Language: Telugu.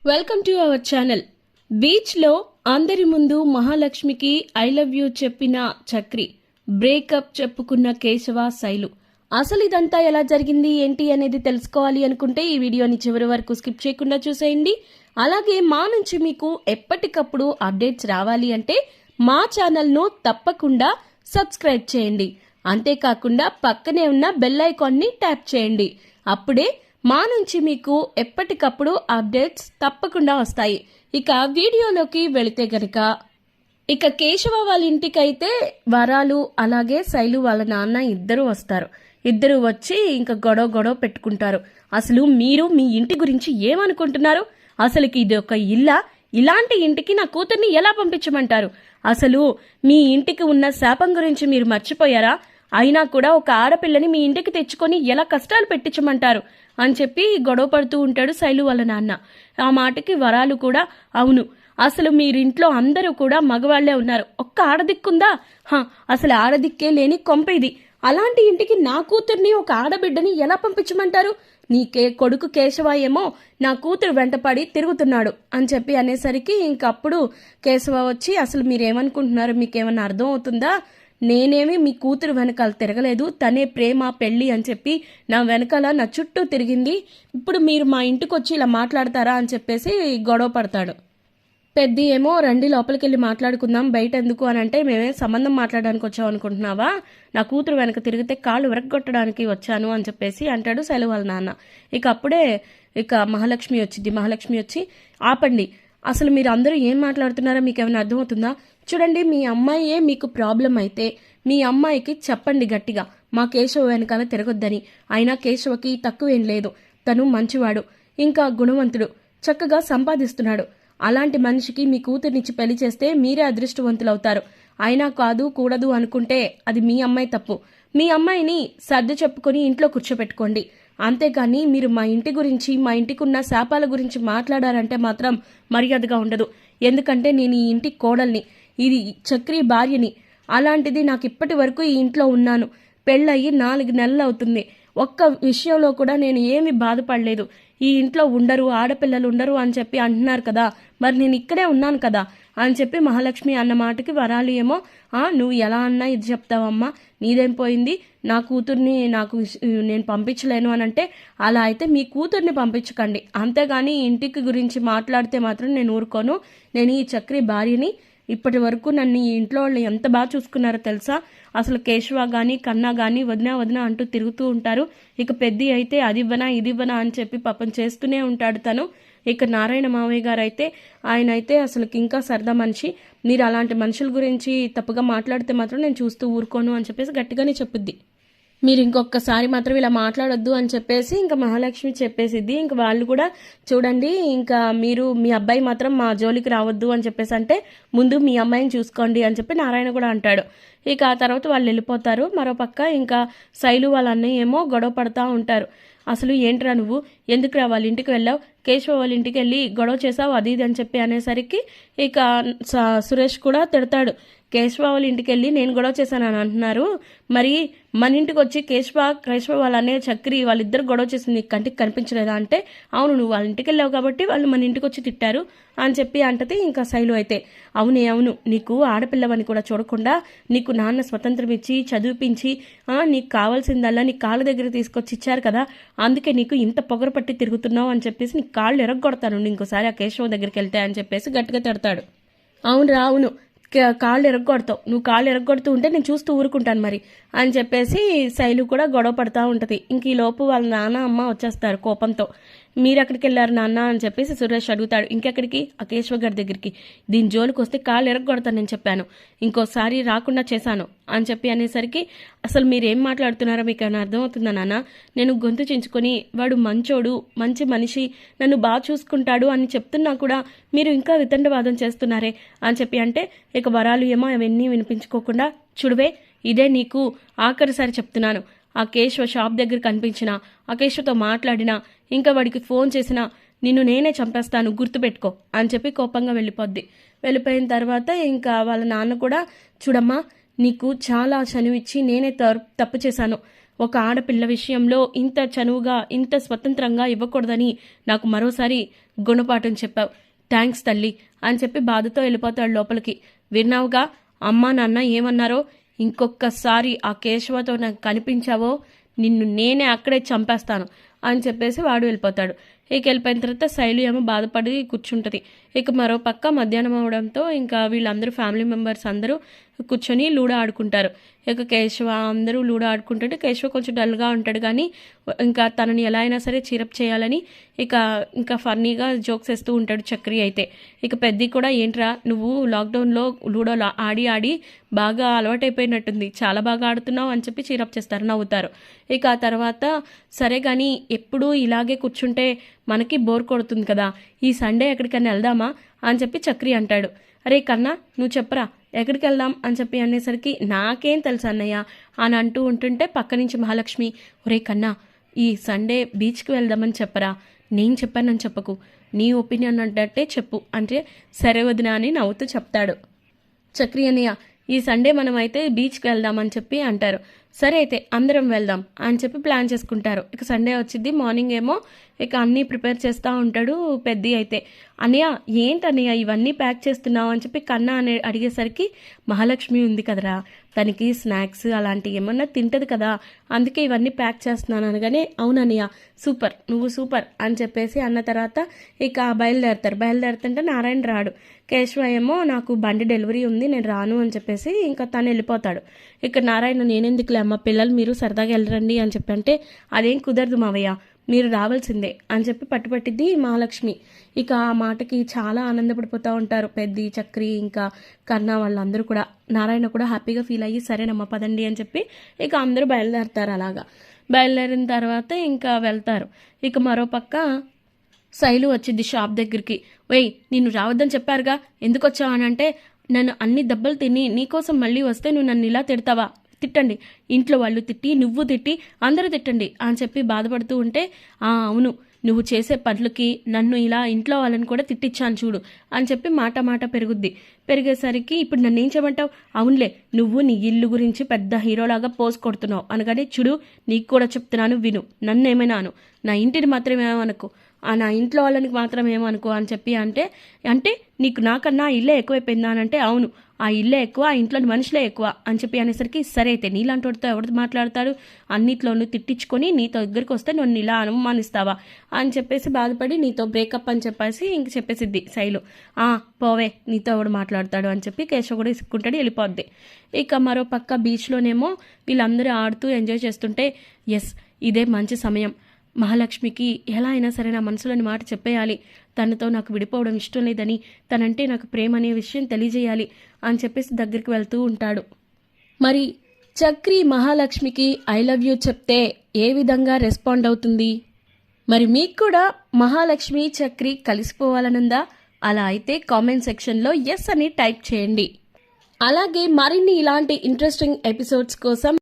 Welcome to our channel. బీచ్లో అందరి ముందు మహాలక్ష్మికి ఐ లవ్ యూ చెప్పిన చక్రి, బ్రేకప్ చెప్పుకున్న కేశవ, శైలు. అసలు ఇదంతా ఎలా జరిగింది ఏంటి అనేది తెలుసుకోవాలి అనుకుంటే ఈ వీడియోని చివరి వరకు స్కిప్ చేయకుండా చూసేయండి. అలాగే మా నుంచి మీకు ఎప్పటికప్పుడు అప్డేట్స్ రావాలి అంటే మా ఛానల్ను తప్పకుండా సబ్స్క్రైబ్ చేయండి. అంతేకాకుండా పక్కనే ఉన్న బెల్ ఐకాన్ని ట్యాప్ చేయండి. అప్పుడే మా నుంచి మీకు ఎప్పటికప్పుడు అప్డేట్స్ తప్పకుండా వస్తాయి. ఇక వీడియోలోకి వెళితే గనక ఇక కేశవ వాళ్ళ ఇంటికైతే వరాలు అలాగే శైలు వాళ్ళ నాన్న ఇద్దరు వస్తారు. ఇద్దరు వచ్చి ఇంకా గొడవ పెట్టుకుంటారు. అసలు మీరు మీ ఇంటి గురించి ఏమనుకుంటున్నారు? అసలుకి ఇది ఒక ఇల్లా? ఇలాంటి ఇంటికి నా కూతుర్ని ఎలా పంపించమంటారు? అసలు మీ ఇంటికి ఉన్న శాపం గురించి మీరు మర్చిపోయారా? అయినా కూడా ఒక ఆడపిల్లని మీ ఇంటికి తెచ్చుకొని ఎలా కష్టాలు పెట్టించమంటారు అని చెప్పి గొడవ పడుతూ ఉంటాడు శైలు వాళ్ళ నాన్న. ఆ మాటకి వరాలు కూడా అవును, అసలు మీరింట్లో అందరూ కూడా మగవాళ్లే ఉన్నారు, ఒక్క ఆడదిక్కుందా? అసలు ఆడదిక్కే లేని కొంప ఇది. అలాంటి ఇంటికి నా కూతుర్ని ఒక ఆడబిడ్డని ఎలా పంపించమంటారు? కొడుకు కేశవ ఏమో నా కూతురు వెంటపడి తిరుగుతున్నాడు అని చెప్పి అనేసరికి ఇంకప్పుడు కేశవ వచ్చి అసలు మీరేమనుకుంటున్నారు, మీకేమన్నా అర్థం అవుతుందా? నేనేమి మీ కూతురు వెనకాల తిరగలేదు, తనే ప్రేమ పెళ్లి అని చెప్పి నా వెనకాల నా చుట్టూ తిరిగింది. ఇప్పుడు మీరు మా ఇంటికి వచ్చి ఇలా మాట్లాడతారా అని చెప్పేసి గొడవ పడతాడు. పెద్ద ఏమో రండి లోపలికి వెళ్ళి మాట్లాడుకుందాం, బయట ఎందుకు అని అంటే మేమే సంబంధం మాట్లాడడానికి వచ్చాం అనుకుంటున్నావా? నా కూతురు వెనక తిరిగితే కాళ్ళు విరగొట్టడానికి వచ్చాను అని చెప్పేసి అంటాడు శైలు వాళ్ళ నాన్న. ఇక అప్పుడే మహాలక్ష్మి వచ్చింది. మహాలక్ష్మి వచ్చి ఆపండి, అసలు మీరు అందరూ ఏం మాట్లాడుతున్నారో మీకు ఏమైనా అర్థమవుతుందా? చూడండి, మీ అమ్మాయే మీకు ప్రాబ్లం అయితే మీ అమ్మాయికి చెప్పండి గట్టిగా, మా కేశవ వెనకాల తిరగొద్దని. అయినా కేశవకి తక్కువేం లేదు, తను మంచివాడు, ఇంకా గుణవంతుడు, చక్కగా సంపాదిస్తున్నాడు. అలాంటి మనిషికి మీ కూతుర్నిచ్చి పెళ్లి చేస్తే మీరే అదృష్టవంతులవుతారు. అయినా కాదు కూడదు అనుకుంటే అది మీ అమ్మాయి తప్పు. మీ అమ్మాయిని సర్ది చెప్పుకొని ఇంట్లో కూర్చోపెట్టుకోండి. అంతేకాని మీరు మా ఇంటి గురించి, మా ఇంటికి ఉన్న శాపాల గురించి మాట్లాడారంటే మాత్రం మర్యాదగా ఉండదు. ఎందుకంటే నేను ఈ ఇంటి కోడల్ని, ఇది చక్రి భార్యని. అలాంటిది నాకు ఇప్పటి వరకు ఈ ఇంట్లో ఉన్నాను. పెళ్ళయి 4 నెలలు అవుతుంది. ఒక్క విషయంలో కూడా నేను ఏమి బాధపడలేదు. ఈ ఇంట్లో ఉండరు, ఆడపిల్లలు ఉండరు అని చెప్పి అంటున్నారు కదా, మరి నేను ఇక్కడే ఉన్నాను కదా అని చెప్పి మహాలక్ష్మి అన్న మాటకి వరాలు ఏమో నువ్వు ఎలా అన్నా ఇది చెప్తావమ్మా, నీదేం పోయింది, నా కూతుర్ని నేను పంపించలేను అని అంటే, అలా అయితే మీ కూతుర్ని పంపించకండి, అంతేగాని ఇంటికి గురించి మాట్లాడితే మాత్రం నేను ఊరుకోను. నేను ఈ చక్రి భార్యని. ఇప్పటి వరకు నన్ను ఈ ఇంట్లో వాళ్ళు ఎంత బాగా చూసుకున్నారో తెలుసా? అసలు కేశవ కానీ కన్నా కానీ వదిన అంటూ తిరుగుతూ ఉంటారు. ఇక పెద్ద అయితే అది ఇవ్వనా ఇది ఇవ్వనా అని చెప్పి పాపం చేస్తూనే ఉంటాడు తను. ఇక నారాయణ మావయ్య గారు అయితే ఆయన అయితే అసలుకి ఇంకా సరదా మనిషి. మీరు అలాంటి మనుషుల గురించి తప్పుగా మాట్లాడితే మాత్రం నేను చూస్తూ ఊరుకోను అని చెప్పేసి గట్టిగానే చెప్పుద్ది. మీరు ఇంకొకసారి మాత్రం ఇలా మాట్లాడొద్దు అని చెప్పేసి ఇంకా మహాలక్ష్మి చెప్పేసిద్ది. ఇంక వాళ్ళు కూడా చూడండి, ఇంకా మీరు మీ అబ్బాయి మాత్రం మా జోలికి రావద్దు అని చెప్పేసి అంటే ముందు మీ అమ్మాయిని చూసుకోండి అని చెప్పి నారాయణ కూడా అంటాడు. ఇక ఆ తర్వాత వాళ్ళు వెళ్ళిపోతారు. మరోపక్క ఇంకా శైలు వాళ్ళ అన్నయ్య ఏమో గొడవ పడతా ఉంటారు. అసలు ఏంట్రా నువ్వు, ఎందుకు రా వాళ్ళ ఇంటికి వెళ్ళావు, కేశవ వాళ్ళ ఇంటికి వెళ్ళి గొడవ చేసావు అది ఇది అని చెప్పి అనేసరికి ఇక సురేష్ కూడా తిడతాడు. కేశవ వాళ్ళ ఇంటికి వెళ్ళి నేను గొడవ చేశానని అంటున్నారు, మరి మన ఇంటికి వచ్చి కేశవ వాళ్ళ అన్నయ్య చక్రి వాళ్ళిద్దరు గొడవ చేసింది కంటికి కనిపించలేదా అంటే, అవును నువ్వు వాళ్ళ ఇంటికి వెళ్ళావు కాబట్టి వాళ్ళు మన ఇంటికి వచ్చి తిట్టారు అని చెప్పి అంటది. ఇంకా శైలు అయితే అవును, నీకు ఆడపిల్లవని కూడా చూడకుండా నీకు నాన్న స్వతంత్రం ఇచ్చి చదివిపించి నీకు కావాల్సిందల్లా నీ కాళ్ళ దగ్గర తీసుకొచ్చి ఇచ్చారు కదా, అందుకే నీకు ఇంత పొగరు పట్టి తిరుగుతున్నావు అని చెప్పేసి నీ కాళ్ళు ఎరగొడతాను ఇంకోసారి ఆ కేశవ దగ్గరికి వెళ్తే అని చెప్పేసి గట్టిగా తిడతాడు. అవును కాళ్ళు ఎరగొడతావు, నువ్వు కాళ్ళు ఎరగొడుతూ ఉంటే నేను చూస్తూ ఊరుకుంటాను మరి అని చెప్పేసి శైలు కూడా గొడవ పడతా ఉంటుంది. ఇంక ఈ లోపు వాళ్ళ నాన్న అమ్మ వచ్చేస్తారు కోపంతో. మీరు ఎక్కడికి వెళ్ళారు నాన్న అని చెప్పేసి సురేష్ అడుగుతాడు. ఇంకెక్కడికి? ఆ కేశవ గారి దగ్గరికి. దీని జోలికి వస్తే కాళ్ళు ఎరగొడతాను నేను చెప్పాను, ఇంకోసారి రాకుండా చేశాను అని చెప్పి అనేసరికి అసలు మీరేం మాట్లాడుతున్నారో మీకు ఏమైనా అర్థమవుతుందా నాన్న? నేను గొంతు చించుకొని వాడు మంచోడు, మంచి మనిషి, నన్ను బాగా చూసుకుంటాడు అని చెప్తున్నా కూడా మీరు ఇంకా వితండవాదం చేస్తున్నారే అని చెప్పి అంటే ఇక వరాలు ఏమో అవన్నీ వినిపించుకోకుండా చూడవే, ఇదే నీకు ఆఖరిసారి చెప్తున్నాను, ఆ కేశవ షాప్ దగ్గర కనిపించినా, ఆ కేశవతో మాట్లాడినా, ఇంకా వాడికి ఫోన్ చేసినా నిన్ను నేనే చంపేస్తాను గుర్తుపెట్టుకో అని చెప్పి కోపంగా వెళ్ళిపోద్ది. వెళ్ళిపోయిన తర్వాత ఇంకా వాళ్ళ నాన్న కూడా చూడమ్మా, నీకు చాలా చనువిచ్చి నేనే తప్పు చేశాను, ఒక ఆడపిల్ల విషయంలో ఇంత చనువుగా ఇంత స్వతంత్రంగా ఇవ్వకూడదని నాకు మరోసారి గుణపాఠం చెప్పావు. థ్యాంక్స్ తల్లి అని చెప్పి బాధతో వెళ్ళిపోతాడు లోపలికి. విన్నావుగా అమ్మా నాన్న ఏమన్నారో, ఇంకొకసారి ఆ కేశవతో నాకు కనిపించావో నిన్ను నేనే అక్కడే చంపేస్తాను అని చెప్పేసి వాడు వెళ్ళిపోతాడు. ఇక వెళ్ళిపోయిన తర్వాత శైలు ఏమో బాధపడి కూర్చుంటుంది. ఇక మరో పక్క మధ్యాహ్నం అవడంతో ఇంకా వీళ్ళందరూ ఫ్యామిలీ మెంబర్స్ అందరూ కూర్చొని లూడో ఆడుకుంటారు. ఇక కేశవ అందరూ లూడో ఆడుకుంటుంటే కేశవ కొంచెం డల్గా ఉంటాడు, కానీ ఇంకా తనని ఎలా అయినా సరే చీరప్ చేయాలని ఇంకా ఫన్నీగా జోక్స్ వేస్తూ ఉంటాడు చక్రి అయితే. ఇక పెద్ది కూడా ఏంట్రా నువ్వు లాక్డౌన్లో లూడో ఆడి ఆడి బాగా అలవాటైపోయినట్టుంది, చాలా బాగా ఆడుతున్నావు అని చెప్పి చీరప్ చేస్తారు, నవ్వుతారు. ఇక ఆ తర్వాత సరే కానీ ఎప్పుడూ ఇలాగే కూర్చుంటే మనకి బోర్ కొడుతుంది కదా, ఈ సండే ఎక్కడికైనా వెళ్దామా అని చెప్పి చక్రి అంటాడు. అరే కన్నా నువ్వు చెప్పరా ఎక్కడికి వెళ్దాం అని చెప్పి అనేసరికి నాకేం తెలుసు అన్నయ్య అని అంటూ ఉంటుంటే పక్క నుంచి మహాలక్ష్మి, ఒరే కన్నా ఈ సండే బీచ్కి వెళ్దామని చెప్పరా, నేను చెప్పానని చెప్పకు, నీ ఒపీనియన్ అంటే చెప్పు అంటే సరే వదినా అని నవ్వుతూ చెప్తాడు. చక్రి అన్నయ్య ఈ సండే మనం అయితే బీచ్కి వెళ్దామని చెప్పి అంటారు. సరే అయితే అందరం వెళ్దాం అని చెప్పి ప్లాన్ చేసుకుంటారు. ఇక సండే వచ్చింది, మార్నింగ్ ఏమో ఇక అన్నీ ప్రిపేర్ చేస్తూ ఉంటాడు పెద్ది అయితే. అన్నయ్య ఏంటన్నయ్య ఇవన్నీ ప్యాక్ చేస్తున్నావు అని చెప్పి కన్నా అడిగేసరికి మహాలక్ష్మి ఉంది కదరా, తనకి స్నాక్స్ అలాంటివి ఏమన్నా తింటది కదా, అందుకే ఇవన్నీ ప్యాక్ చేస్తున్నాను అనగానే అవునన్నయ్య సూపర్ నువ్వు సూపర్ అని చెప్పేసి అన్న తర్వాత ఇక బయలుదేరుతుంటే నారాయణ రాడు. కేశవ ఏమో నాకు బండి డెలివరీ ఉంది నేను రాను అని చెప్పేసి ఇంకా తను వెళ్ళిపోతాడు. ఇక నారాయణ నేనెందుకులే అమ్మ పిల్లలు మీరు సరదాగా వెళ్ళరండి అని చెప్పి అంటే అదేం కుదరదు మావయ్య మీరు రావాల్సిందే అని చెప్పి పట్టుపట్టిద్ది మహాలక్ష్మి. ఇక ఆ మాటకి చాలా ఆనందపడిపోతూ ఉంటారు పెద్ది చక్రి ఇంకా కన్నా వాళ్ళందరూ కూడా. నారాయణ కూడా హ్యాపీగా ఫీల్ అయ్యి సరేనమ్మ పదండి అని చెప్పి ఇక అందరూ బయలుదేరుతారు. అలాగా బయలుదేరిన తర్వాత ఇంకా వెళ్తారు. ఇక మరోపక్క శైలు వచ్చింది షాప్ దగ్గరికి. వెయ్ నిన్ను రావద్దని చెప్పారుగా ఎందుకు వచ్చావు అని అంటే, నన్ను అన్ని దెబ్బలు తిని నీకోసం మళ్ళీ వస్తే నువ్వు నన్ను ఇలా తిడతావా, తిట్టండి ఇంట్లో వాళ్ళు తిట్టి నువ్వు తిట్టి అందరూ తిట్టండి అని చెప్పి బాధపడుతూ ఉంటే, అవును నువ్వు చేసే పనులకి నన్ను ఇలా ఇంట్లో వాళ్ళని కూడా తిట్టించాను చూడు అని చెప్పి మాట పెరిగేసరికి ఇప్పుడు నన్ను ఏం చేయమంటావు, అవునులే నువ్వు నీ ఇల్లు గురించి పెద్ద హీరోలాగా పోజ్ కొడుతున్నావు అనగానే చూడు నీకు కూడా చెప్తున్నాను విను, నన్ను ఏమైనాను నా ఇంటిని మాత్రమే అనుకో, నా ఇంట్లో వాళ్ళనికి మాత్రం ఏమనుకో అని చెప్పి అంటే నీకు నాకన్నా ఆ ఇల్లే ఎక్కువైపోయిందా అని అంటే అవును ఆ ఇల్లే ఎక్కువ ఆ ఇంట్లోని మనుషులే ఎక్కువ అని చెప్పి అనేసరికి సరే అయితే నీలాంటి వాడితో ఎవరితో మాట్లాడతాడు, అన్నిట్లోనూ తిట్టించుకొని నీతో దగ్గరికి వస్తే నన్ను ఇలా అనుమానిస్తావా అని చెప్పేసి బాధపడి నీతో బ్రేకప్ అని చెప్పేసి ఇంక చెప్పేసిద్ది శైలు. పోవే నీతో ఎవడు మాట్లాడతాడు అని చెప్పి కేశవ్ కూడా ఇసుక్కుంటాడు, వెళ్ళిపోద్ది. ఇక మరో పక్క బీచ్లోనేమో వీళ్ళందరూ ఆడుతూ ఎంజాయ్ చేస్తుంటే ఎస్ ఇదే మంచి సమయం, మహాలక్ష్మికి ఎలా అయినా సరే నా మనసులోని మాట చెప్పేయాలి, తనతో నాకు విడిపోవడం ఇష్టం లేదని తనంటే నాకు ప్రేమ అనే విషయం తెలియజేయాలి అని చెప్పేసి దగ్గరికి వెళ్తూ ఉంటాడు. మరి చక్రి మహాలక్ష్మికి ఐ లవ్ యూ చెప్తే ఏ విధంగా రెస్పాండ్ అవుతుంది? మరి మీకు కూడా మహాలక్ష్మి చక్రి కలిసిపోవాలనుందా? అలా అయితే కామెంట్ సెక్షన్లో ఎస్ అని టైప్ చేయండి. అలాగే మరిన్ని ఇలాంటి ఇంట్రెస్టింగ్ ఎపిసోడ్స్ కోసం